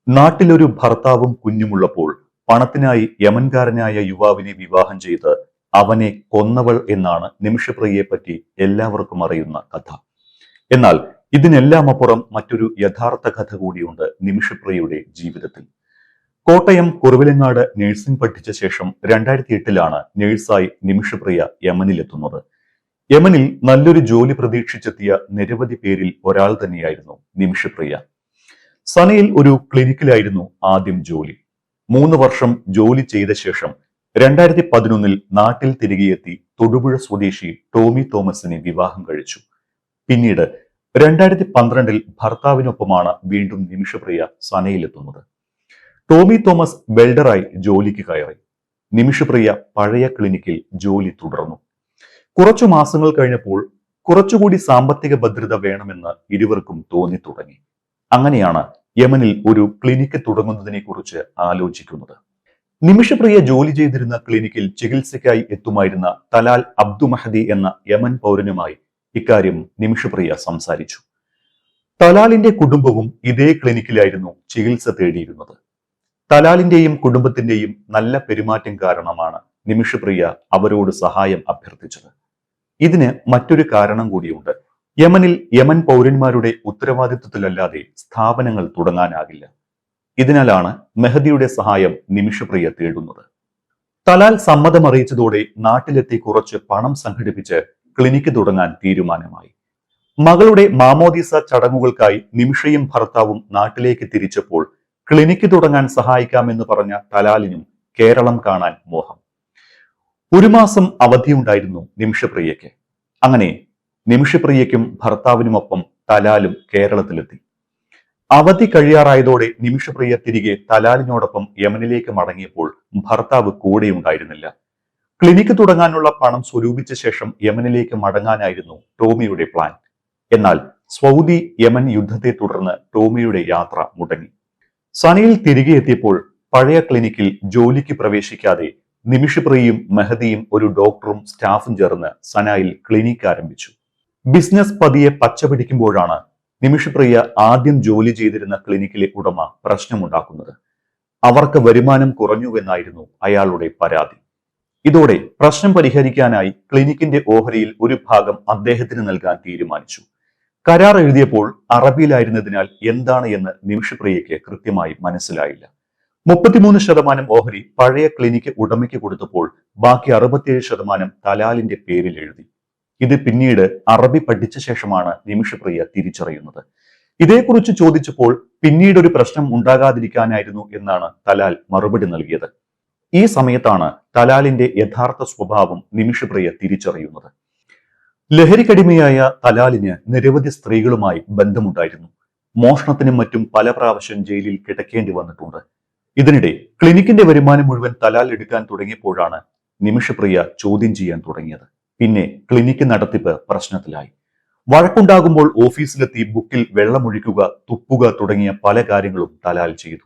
നാട്ടിലൊരു ഭർത്താവും കുഞ്ഞുമുള്ളപ്പോൾ പണത്തിനായി യമൻകാരനായ യുവാവിനെ വിവാഹം ചെയ്ത് അവനെ കൊന്നവൾ എന്നാണ് നിമിഷപ്രിയയെപ്പറ്റി എല്ലാവർക്കും അറിയുന്ന കഥ. എന്നാൽ ഇതിനെല്ലാം അപ്പുറം മറ്റൊരു യഥാർത്ഥ കഥ കൂടിയുണ്ട് നിമിഷപ്രിയയുടെ ജീവിതത്തിൽ. കോട്ടയം കുറവിലങ്ങാട് നഴ്സിംഗ് പഠിച്ച ശേഷം 2008-ലാണ് നഴ്സായി നിമിഷപ്രിയ യമനിലെത്തുന്നത്. യമനിൽ നല്ലൊരു ജോലി പ്രതീക്ഷിച്ചെത്തിയ നിരവധി പേരിൽ ഒരാൾ തന്നെയായിരുന്നു നിമിഷപ്രിയ. സനയിൽ ഒരു ക്ലിനിക്കിലായിരുന്നു ആദ്യം ജോലി. 3 വർഷം ജോലി ചെയ്ത ശേഷം 2011-ൽ നാട്ടിൽ തിരികെയെത്തി തൊടുപുഴ സ്വദേശി ടോമി തോമസിനെ വിവാഹം കഴിച്ചു. പിന്നീട് 2012-ൽ ഭർത്താവിനൊപ്പമാണ് വീണ്ടും നിമിഷപ്രിയ സനയിലെത്തുന്നത്. ടോമി തോമസ് വെൽഡറായി ജോലിക്ക് കയറി. നിമിഷപ്രിയ പഴയ ക്ലിനിക്കിൽ ജോലി തുടർന്നു. കുറച്ചു മാസങ്ങൾ കഴിഞ്ഞപ്പോൾ കുറച്ചുകൂടി സാമ്പത്തിക ഭദ്രത വേണമെന്ന് ഇരുവർക്കും തോന്നി തുടങ്ങി. അങ്ങനെയാണ് യമനിൽ ഒരു ക്ലിനിക്ക് തുടങ്ങുന്നതിനെ കുറിച്ച് ആലോചിക്കുന്നത്. നിമിഷപ്രിയ ജോലി ചെയ്തിരുന്ന ക്ലിനിക്കിൽ ചികിത്സയ്ക്കായി എത്തുമായിരുന്ന തലാൽ അബ്ദു മഹദി എന്ന യമൻ പൗരനുമായി ഇക്കാര്യം നിമിഷപ്രിയ സംസാരിച്ചു. തലാലിന്റെ കുടുംബവും ഇതേ ക്ലിനിക്കിലായിരുന്നു ചികിത്സ തേടിയിരുന്നത്. തലാലിന്റെയും കുടുംബത്തിന്റെയും നല്ല പെരുമാറ്റം കാരണമാണ് നിമിഷപ്രിയ അവരോട് സഹായം അഭ്യർത്ഥിച്ചത്. ഇതിന് മറ്റൊരു കാരണം കൂടിയുണ്ട്. യമനിൽ യമൻ പൗരന്മാരുടെ ഉത്തരവാദിത്വത്തിലല്ലാതെ സ്ഥാപനങ്ങൾ തുടങ്ങാനാകില്ല. ഇതിനാലാണ് മെഹദിയുടെ സഹായം നിമിഷപ്രിയ തേടുന്നത്. തലാൽ സമ്മതം അറിയിച്ചതോടെ നാട്ടിലെത്തി കുറച്ച് പണം സംഘടിപ്പിച്ച് ക്ലിനിക്ക് തുടങ്ങാൻ തീരുമാനമായി. മകളുടെ മാമോദീസ ചടങ്ങുകൾക്കായി നിമിഷയും ഭർത്താവും നാട്ടിലേക്ക് തിരിച്ചപ്പോൾ ക്ലിനിക്ക് തുടങ്ങാൻ സഹായിക്കാമെന്ന് പറഞ്ഞ തലാലിനും കേരളം കാണാൻ മോഹം. 1 മാസം അവധിയുണ്ടായിരുന്നു നിമിഷപ്രിയയ്ക്ക്. അങ്ങനെ നിമിഷപ്രിയയ്ക്കും ഭർത്താവിനുമൊപ്പം തലാലും കേരളത്തിലെത്തി. അവധി കഴിയാറായതോടെ നിമിഷപ്രിയ തിരികെ തലാലിനോടൊപ്പം യമനിലേക്ക് മടങ്ങിയപ്പോൾ ഭർത്താവ് കൂടെയുണ്ടായിരുന്നില്ല. ക്ലിനിക്ക് തുടങ്ങാനുള്ള പണം സ്വരൂപിച്ച ശേഷം യമനിലേക്ക് മടങ്ങാനായിരുന്നു ടോമിയുടെ പ്ലാൻ. എന്നാൽ സൗദി യമൻ യുദ്ധത്തെ തുടർന്ന് ടോമിയുടെ യാത്ര മുടങ്ങി. സനയിൽ തിരികെ എത്തിയപ്പോൾ പഴയ ക്ലിനിക്കിൽ ജോലിക്ക് പ്രവേശിക്കാതെ നിമിഷപ്രിയയും മെഹദിയും ഒരു ഡോക്ടറും സ്റ്റാഫും ചേർന്ന് സനയിൽ ക്ലിനിക്ക് ആരംഭിച്ചു. ബിസിനസ് പതിയെ പച്ചപിടിക്കുമ്പോഴാണ് നിമിഷപ്രിയ ആദ്യം ജോലി ചെയ്തിരുന്ന ക്ലിനിക്കിലെ ഉടമ പ്രശ്നമുണ്ടാക്കുന്നത്. അവർക്ക് വരുമാനം കുറഞ്ഞുവെന്നായിരുന്നു അയാളുടെ പരാതി. ഇതോടെ പ്രശ്നം പരിഹരിക്കാനായി ക്ലിനിക്കിന്റെ ഓഹരിയിൽ ഒരു ഭാഗം അദ്ദേഹത്തിന് നൽകാൻ തീരുമാനിച്ചു. കരാർ എഴുതിയപ്പോൾ അറബിയിലായിരുന്നതിനാൽ എന്താണ് എന്ന് നിമിഷപ്രിയയ്ക്ക് കൃത്യമായി മനസ്സിലായില്ല. 33% ഓഹരി പഴയ ക്ലിനിക്ക് ഉടമയ്ക്ക് കൊടുത്തപ്പോൾ ബാക്കി 67% തലാലിന്റെ പേരിൽ എഴുതി. ഇത് പിന്നീട് അറബി പഠിച്ച ശേഷമാണ് നിമിഷപ്രിയ തിരിച്ചറിയുന്നത്. ഇതേക്കുറിച്ച് ചോദിച്ചപ്പോൾ പിന്നീട് ഒരു പ്രശ്നം ഉണ്ടാകാതിരിക്കാനായിരുന്നു എന്നാണ് തലാൽ മറുപടി നൽകിയത്. ഈ സമയത്താണ് തലാലിന്റെ യഥാർത്ഥ സ്വഭാവം നിമിഷപ്രിയ തിരിച്ചറിയുന്നത്. ലഹരിക്കടിമയായ തലാലിന് നിരവധി സ്ത്രീകളുമായി ബന്ധമുണ്ടായിരുന്നു. മോഷണത്തിനും മറ്റും പല പ്രാവശ്യം ജയിലിൽ കിടക്കേണ്ടി വന്നിട്ടുണ്ട്. ഇതിനിടെ ക്ലിനിക്കിന്റെ വരുമാനം മുഴുവൻ തലാൽ എടുക്കാൻ തുടങ്ങിയപ്പോഴാണ് നിമിഷപ്രിയ ചോദ്യം ചെയ്യാൻ തുടങ്ങിയത്. പിന്നെ ക്ലിനിക്ക് നടത്തിപ്പ് പ്രശ്നത്തിലായി. വഴക്കുണ്ടാകുമ്പോൾ ഓഫീസിലെത്തി ബുക്കിൽ വെള്ളമൊഴിക്കുക, തുപ്പുക തുടങ്ങിയ പല കാര്യങ്ങളും തലാൽ ചെയ്തു.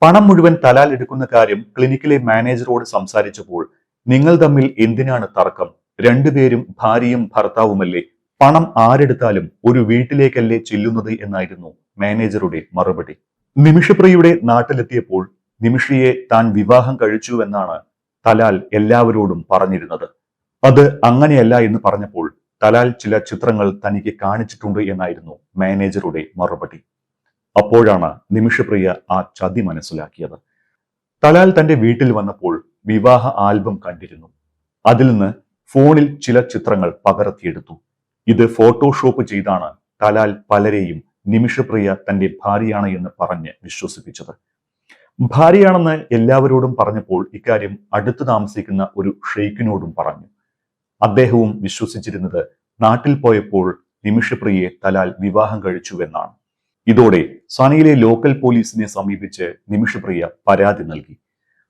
പണം മുഴുവൻ തലാൽ എടുക്കുന്ന കാര്യം ക്ലിനിക്കിലെ മാനേജറോട് സംസാരിച്ചപ്പോൾ നിങ്ങൾ തമ്മിൽ എന്തിനാണ് തർക്കം? രണ്ടുപേരും ഭാര്യയും ഭർത്താവുമല്ലേ, പണം ആരെടുത്താലും ഒരു വീട്ടിലേക്കല്ലേ ചെല്ലുന്നത് എന്നായിരുന്നു മാനേജറുടെ മറുപടി. നിമിഷപ്രിയയുടെ നാട്ടിലെത്തിയപ്പോൾ നിമിഷയെ താൻ വിവാഹം കഴിച്ചുവെന്നാണ് തലാൽ എല്ലാവരോടും പറഞ്ഞിരുന്നത്. അത് അങ്ങനെയല്ല എന്ന് പറഞ്ഞപ്പോൾ തലാൽ ചില ചിത്രങ്ങൾ തനിക്ക് കാണിച്ചിട്ടുണ്ട് എന്നായിരുന്നു മാനേജറുടെ മറുപടി. അപ്പോഴാണ് നിമിഷപ്രിയ ആ ചതി മനസ്സിലാക്കിയത്. തലാൽ തന്റെ വീട്ടിൽ വന്നപ്പോൾ വിവാഹ ആൽബം കണ്ടിരുന്നു. അതിൽ നിന്ന് ഫോണിൽ ചില ചിത്രങ്ങൾ പകർത്തിയെടുത്തു. ഇത് ഫോട്ടോഷോപ്പ് ചെയ്താണ് തലാൽ പലരെയും നിമിഷപ്രിയ തന്റെ ഭാര്യയാണ് എന്ന് പറഞ്ഞ് വിശ്വസിപ്പിച്ചത്. ഭാര്യയാണെന്ന് എല്ലാവരോടും പറഞ്ഞപ്പോൾ ഇക്കാര്യം അടുത്തു താമസിക്കുന്ന ഒരു ഷെയ്ഖിനോടും പറഞ്ഞു. അദ്ദേഹവും വിശ്വസിച്ചിരുന്നത് നാട്ടിൽ പോയപ്പോൾ നിമിഷപ്രിയയെ തലാൽ വിവാഹം കഴിച്ചുവെന്നാണ്. ഇതോടെ സനയിലെ ലോക്കൽ പോലീസിനെ സമീപിച്ച് നിമിഷപ്രിയ പരാതി നൽകി.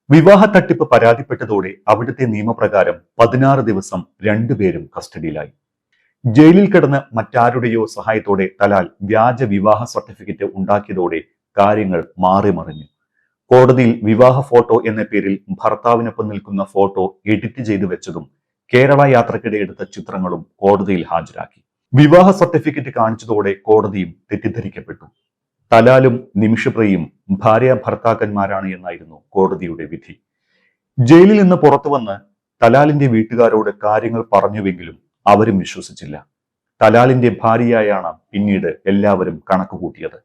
വിവാഹ തട്ടിപ്പ് പരാതിപ്പെട്ടതോടെ അവിടുത്തെ നിയമപ്രകാരം 16 ദിവസം രണ്ടുപേരും കസ്റ്റഡിയിലായി. ജയിലിൽ കിടന്ന് മറ്റാരുടെയോ സഹായത്തോടെ തലാൽ വ്യാജ വിവാഹ സർട്ടിഫിക്കറ്റ് ഉണ്ടാക്കിയതോടെ കാര്യങ്ങൾ മാറിമറിഞ്ഞു. കോടതിയിൽ വിവാഹ ഫോട്ടോ എന്ന പേരിൽ ഭർത്താവിനൊപ്പം നിൽക്കുന്ന ഫോട്ടോ എഡിറ്റ് ചെയ്തു വെച്ചതും കേരള യാത്രക്കിടെ എടുത്ത ചിത്രങ്ങളും കോടതിയിൽ ഹാജരാക്കി. വിവാഹ സർട്ടിഫിക്കറ്റ് കാണിച്ചതോടെ കോടതിയും തെറ്റിദ്ധരിക്കപ്പെട്ടു. തലാലും നിമിഷപ്രിയയും ഭാര്യ ഭർത്താക്കന്മാരാണ് എന്നായിരുന്നു കോടതിയുടെ വിധി. ജയിലിൽ നിന്ന് പുറത്തുവന്ന് തലാലിന്റെ വീട്ടുകാരോട് കാര്യങ്ങൾ പറഞ്ഞുവെങ്കിലും അവരും വിശ്വസിച്ചില്ല. തലാലിന്റെ ഭാര്യയായാണ് പിന്നീട് എല്ലാവരും കണക്ക് കൂട്ടിയത്.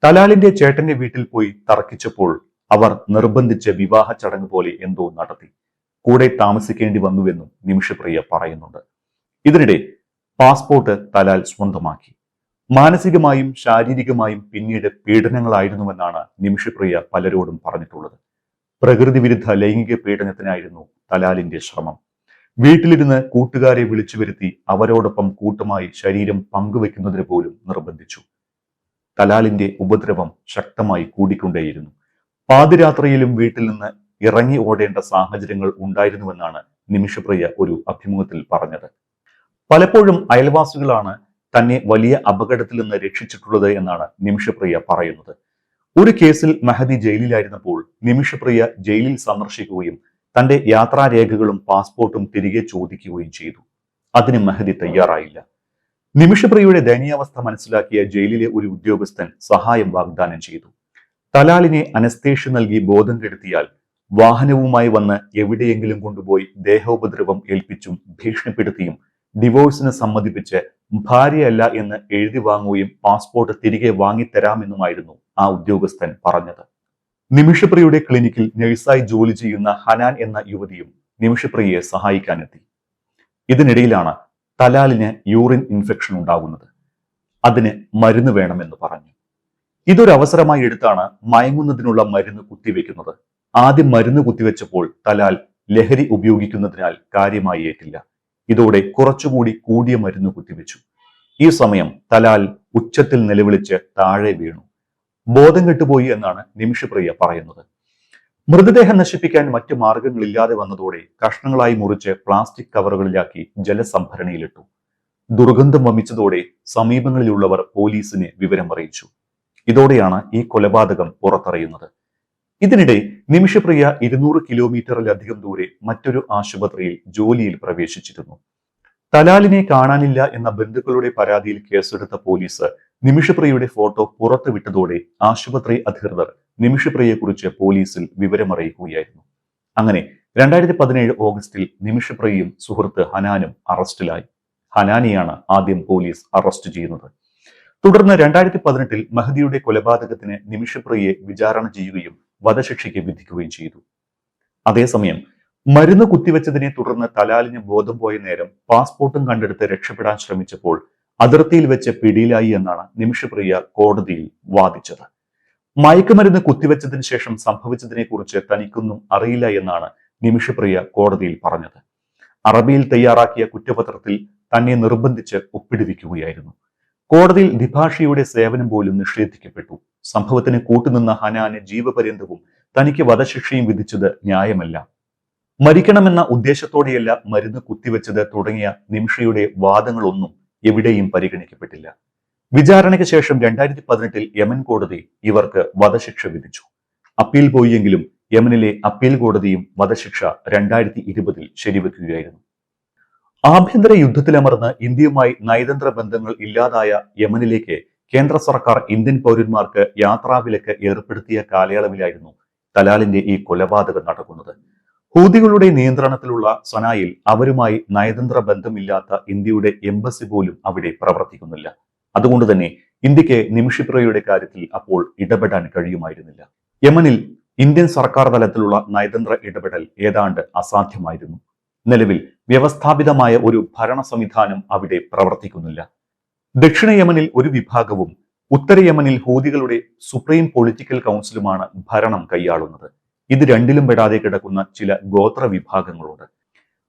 തലാലിന്റെ ചേട്ടന്റെ വീട്ടിൽ പോയി തർക്കിച്ചപ്പോൾ അവർ നിർബന്ധിച്ച് വിവാഹ ചടങ്ങ് പോലെ എന്തോ നടത്തി. കൂടെ താമസിക്കേണ്ടി വന്നുവെന്നും നിമിഷപ്രിയ പറയുന്നുണ്ട്. ഇതിനിടെ പാസ്പോർട്ട് തലാൽ സ്വന്തമാക്കി. മാനസികമായും ശാരീരികമായും പിന്നീട് പീഡനങ്ങളായിരുന്നുവെന്നാണ് നിമിഷപ്രിയ പലരോടും പറഞ്ഞിട്ടുള്ളത്. പ്രകൃതി വിരുദ്ധ ലൈംഗിക പീഡനത്തിനായിരുന്നു തലാലിന്റെ ശ്രമം. വീട്ടിലിരുന്ന് കൂട്ടുകാരെ വിളിച്ചു വരുത്തി അവരോടൊപ്പം കൂട്ടമായി ശരീരം പങ്കുവെക്കുന്നതിന് പോലും നിർബന്ധിച്ചു. തലാലിന്റെ ഉപദ്രവം ശക്തമായി കൂടിക്കൊണ്ടേയിരുന്നു. പാതിരാത്രിയിലും വീട്ടിൽ നിന്ന് ഇറങ്ങി ഓടേണ്ട സാഹചര്യങ്ങൾ ഉണ്ടായിരുന്നുവെന്നാണ് നിമിഷപ്രിയ ഒരു അഭിമുഖത്തിൽ പറഞ്ഞത്. പലപ്പോഴും അയൽവാസികളാണ് തന്നെ വലിയ അപകടത്തിൽ നിന്ന് രക്ഷിച്ചിട്ടുള്ളത് എന്നാണ് നിമിഷപ്രിയ പറയുന്നത്. ഒരു കേസിൽ മെഹദി ജയിലിലായിരുന്നപ്പോൾ നിമിഷപ്രിയ ജയിലിൽ സന്ദർശിക്കുകയും തന്റെ യാത്രാരേഖകളും പാസ്പോർട്ടും തിരികെ ചോദിക്കുകയും ചെയ്തു. അതിന് മെഹദി തയ്യാറായില്ല. നിമിഷപ്രിയയുടെ ദയനീയാവസ്ഥ മനസ്സിലാക്കിയ ജയിലിലെ ഒരു ഉദ്യോഗസ്ഥൻ സഹായം വാഗ്ദാനം ചെയ്തു. തലാലിനെ അനസ്തേഷ്യ നൽകി ബോധം കെടുത്തിയാൽ വാഹനവുമായി വന്ന് എവിടെയെങ്കിലും കൊണ്ടുപോയി ദേഹോപദ്രവം ഏൽപ്പിച്ചും ഭീഷണിപ്പെടുത്തിയും ഡിവോഴ്സിന് സമ്മതിപ്പിച്ച് ഭാര്യയല്ല എന്ന് എഴുതി വാങ്ങുകയും പാസ്പോർട്ട് തിരികെ വാങ്ങിത്തരാമെന്നുമായിരുന്നു ആ ഉദ്യോഗസ്ഥൻ പറഞ്ഞത്. നിമിഷപ്രിയയുടെ ക്ലിനിക്കിൽ നഴ്സായി ജോലി ചെയ്യുന്ന ഹനാൻ എന്ന യുവതിയും നിമിഷപ്രിയയെ സഹായിക്കാനെത്തി. ഇതിനിടയിലാണ് തലാലിന് യൂറിൻ ഇൻഫെക്ഷൻ ഉണ്ടാകുന്നത്. അതിന് മരുന്ന് വേണമെന്ന് പറഞ്ഞു. ഇതൊരു അവസരമായി എടുത്താണ് മയങ്ങുന്നതിനുള്ള മരുന്ന് കുത്തിവെക്കുന്നത്. ആദ്യം മരുന്ന് കുത്തിവെച്ചപ്പോൾ തലാൽ ലഹരി ഉപയോഗിക്കുന്നതിനാൽ കാര്യമായി ഏറ്റില്ല. ഇതോടെ കുറച്ചുകൂടി കൂടിയ മരുന്ന് കുത്തിവെച്ചു. ഈ സമയം തലാൽ ഉച്ചത്തിൽ നിലവിളിച്ച് താഴെ വീണു. ബോധം കെട്ടുപോയി എന്നാണ് നിമിഷപ്രിയ പറയുന്നത്. മൃതദേഹം നശിപ്പിക്കാൻ മറ്റു മാർഗങ്ങളില്ലാതെ വന്നതോടെ കഷ്ണങ്ങളായി മുറിച്ച് പ്ലാസ്റ്റിക് കവറുകളിലാക്കി ജലസംഭരണിയിലിട്ടു. ദുർഗന്ധം വമിച്ചതോടെ സമീപങ്ങളിലുള്ളവർ പോലീസിനെ വിവരം അറിയിച്ചു. ഇതോടെയാണ് ഈ കൊലപാതകം പുറത്തറിയുന്നത്. ഇതിനിടെ നിമിഷപ്രിയ 200 കിലോമീറ്ററിലധികം ദൂരെ മറ്റൊരു ആശുപത്രിയിൽ ജോലിയിൽ പ്രവേശിച്ചിരുന്നു. തലാലിനെ കാണാനില്ല എന്ന ബന്ധുക്കളുടെ പരാതിയിൽ കേസെടുത്ത പോലീസ് നിമിഷപ്രിയയുടെ ഫോട്ടോ പുറത്തുവിട്ടതോടെ ആശുപത്രി അധികൃതർ നിമിഷപ്രിയയെക്കുറിച്ച് പോലീസിൽ വിവരമറിയിക്കുകയായിരുന്നു. അങ്ങനെ 2017 ഓഗസ്റ്റിൽ നിമിഷപ്രിയയും സുഹൃത്ത് ഹനാനും അറസ്റ്റിലായി. ഹനാനെയാണ് ആദ്യം പോലീസ് അറസ്റ്റ് ചെയ്യുന്നത്. തുടർന്ന് 2018 മെഹദിയുടെ കൊലപാതകത്തിന് നിമിഷപ്രിയയെ വിചാരണ ചെയ്യുകയും വധശിക്ഷയ്ക്ക് വിധിക്കുകയും ചെയ്തു. അതേസമയം മരുന്ന് കുത്തിവെച്ചതിനെ തുടർന്ന് തലാലിന് ബോധം പോയ നേരം പാസ്പോർട്ടും കണ്ടെടുത്ത് രക്ഷപ്പെടാൻ ശ്രമിച്ചപ്പോൾ അതിർത്തിയിൽ വെച്ച് പിടിയിലായി എന്നാണ് നിമിഷപ്രിയ കോടതിയിൽ വാദിച്ചത്. മയക്കുമരുന്ന് കുത്തിവെച്ചതിന് ശേഷം സംഭവിച്ചതിനെ കുറിച്ച് തനിക്കൊന്നും അറിയില്ല എന്നാണ് നിമിഷപ്രിയ കോടതിയിൽ പറഞ്ഞത്. അറബിയിൽ തയ്യാറാക്കിയ കുറ്റപത്രത്തിൽ തന്നെ നിർബന്ധിച്ച് ഒപ്പിടുവിക്കുകയായിരുന്നു. കോടതിയിൽ ദ്വിഭാഷിയുടെ സേവനം പോലും നിഷേധിക്കപ്പെട്ടു. സംഭവത്തിന് കൂട്ടുനിന്ന ഹനാന് ജീവപര്യന്തവും തനിക്ക് വധശിക്ഷയും വിധിച്ചത് ന്യായമല്ല. മരിക്കണമെന്ന ഉദ്ദേശത്തോടെയല്ല മരുന്ന് കുത്തിവെച്ചത് തുടങ്ങിയ നിമിഷയുടെ വാദങ്ങളൊന്നും എവിടെയും പരിഗണിക്കപ്പെട്ടില്ല. വിചാരണയ്ക്ക് ശേഷം 2018 യമൻ കോടതി ഇവർക്ക് വധശിക്ഷ വിധിച്ചു. അപ്പീൽ പോയെങ്കിലും യമനിലെ അപ്പീൽ കോടതിയും വധശിക്ഷ 2020 ശരിവെക്കുകയായിരുന്നു. ആഭ്യന്തര യുദ്ധത്തിലമർന്ന് ഇന്ത്യയുമായി നയതന്ത്ര ബന്ധങ്ങൾ ഇല്ലാതായ യമനിലേക്ക് കേന്ദ്ര സർക്കാർ ഇന്ത്യൻ പൗരന്മാർക്ക് യാത്രാവിലക്ക് ഏർപ്പെടുത്തിയ കാലയളവിലായിരുന്നു തലാലിന്റെ ഈ കൊലപാതകം നടക്കുന്നത്. ഹൂതികളുടെ നിയന്ത്രണത്തിലുള്ള സനായിൽ അവരുമായി നയതന്ത്ര ബന്ധമില്ലാത്ത ഇന്ത്യയുടെ എംബസി പോലും അവിടെ പ്രവർത്തിക്കുന്നില്ല. അതുകൊണ്ട് തന്നെ ഇന്ത്യക്ക് നിമിഷപ്രിയയുടെ കാര്യത്തിൽ അപ്പോൾ ഇടപെടാൻ കഴിയുമായിരുന്നില്ല. യമനിൽ ഇന്ത്യൻ സർക്കാർ തലത്തിലുള്ള നയതന്ത്ര ഇടപെടൽ ഏതാണ്ട് അസാധ്യമായിരുന്നു. നിലവിൽ വ്യവസ്ഥാപിതമായ ഒരു ഭരണ സംവിധാനം അവിടെ പ്രവർത്തിക്കുന്നില്ല. ദക്ഷിണ യമനിൽ ഒരു വിഭാഗവും ഉത്തര യമനിൽ ഹൂതികളുടെ സുപ്രീം പൊളിറ്റിക്കൽ കൗൺസിലുമാണ് ഭരണം കൈയാളുന്നത്. ഇത് രണ്ടിലും പെടാതെ കിടക്കുന്ന ചില ഗോത്ര വിഭാഗങ്ങളുണ്ട്.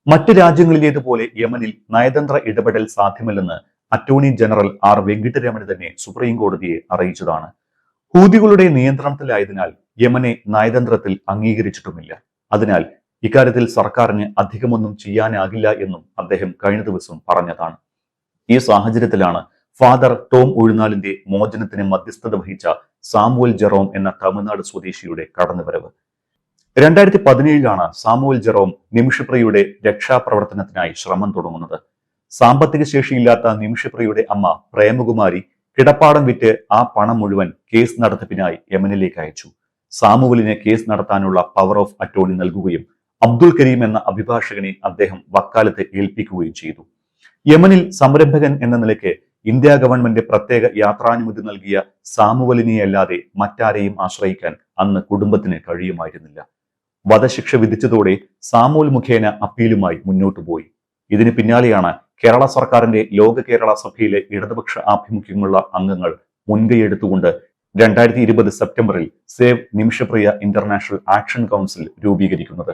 മറ്റ് രാജ്യങ്ങളിലേതുപോലെ യമനിൽ നയതന്ത്ര ഇടപെടൽ സാധ്യമല്ലെന്ന് അറ്റോർണി ജനറൽ ആർ വെങ്കിട്ടരമണി തന്നെ സുപ്രീം കോടതിയെ അറിയിച്ചതാണ്. ഹൂതികളുടെ നിയന്ത്രണത്തിലായതിനാൽ യമനെ നയതന്ത്രത്തിൽ അംഗീകരിച്ചിട്ടുമില്ല. അതിനാൽ ഇക്കാര്യത്തിൽ സർക്കാരിന് അധികമൊന്നും ചെയ്യാനാകില്ല എന്നും അദ്ദേഹം കഴിഞ്ഞ ദിവസം പറഞ്ഞതാണ്. ഈ സാഹചര്യത്തിലാണ് ഫാദർ ടോം ഉഴുന്നാലിന്റെ മോചനത്തിന് മധ്യസ്ഥത വഹിച്ച സാമുവൽ ജെറോം എന്ന തമിഴ്നാട് സ്വദേശിയുടെ കടന്നുവരവ്. 2017 സാമുവൽ ജെറോം നിമിഷപ്രിയയുടെ രക്ഷാപ്രവർത്തനത്തിനായി ശ്രമം തുടങ്ങുന്നത്. സാമ്പത്തിക ശേഷിയില്ലാത്ത നിമിഷപ്രിയയുടെ അമ്മ പ്രേമകുമാരി കിടപ്പാടം വിറ്റ് ആ പണം മുഴുവൻ കേസ് നടത്തിപ്പിനായി യമനിലേക്ക് അയച്ചു. സാമുവലിനെ കേസ് നടത്താനുള്ള പവർ ഓഫ് അറ്റോർണി നൽകുകയും അബ്ദുൽ കരീം എന്ന അഭിഭാഷകനെ അദ്ദേഹം വക്കാലത്ത് ഏൽപ്പിക്കുകയും ചെയ്തു. യമനിൽ സംരംഭകൻ എന്ന നിലയ്ക്ക് ഇന്ത്യ ഗവൺമെന്റ് പ്രത്യേക യാത്രാനുമതി നൽകിയ സാമുവലിനെയല്ലാതെ മറ്റാരെയും ആശ്രയിക്കാൻ അന്ന് കുടുംബത്തിന് കഴിയുമായിരുന്നില്ല. വധശിക്ഷ വിധിച്ചതോടെ സാമുവൽ മുഖേന അപ്പീലുമായി മുന്നോട്ടു പോയി. ഇതിന് പിന്നാലെയാണ് കേരള സർക്കാരിന്റെ ലോക കേരള സഭയിലെ ഇടതുപക്ഷ ആഭിമുഖ്യമുള്ള അംഗങ്ങൾ മുൻകൈയെടുത്തുകൊണ്ട് 2020 സെപ്റ്റംബറിൽ save Nimisha Priya international action council രൂപീകരിക്കുന്നത്.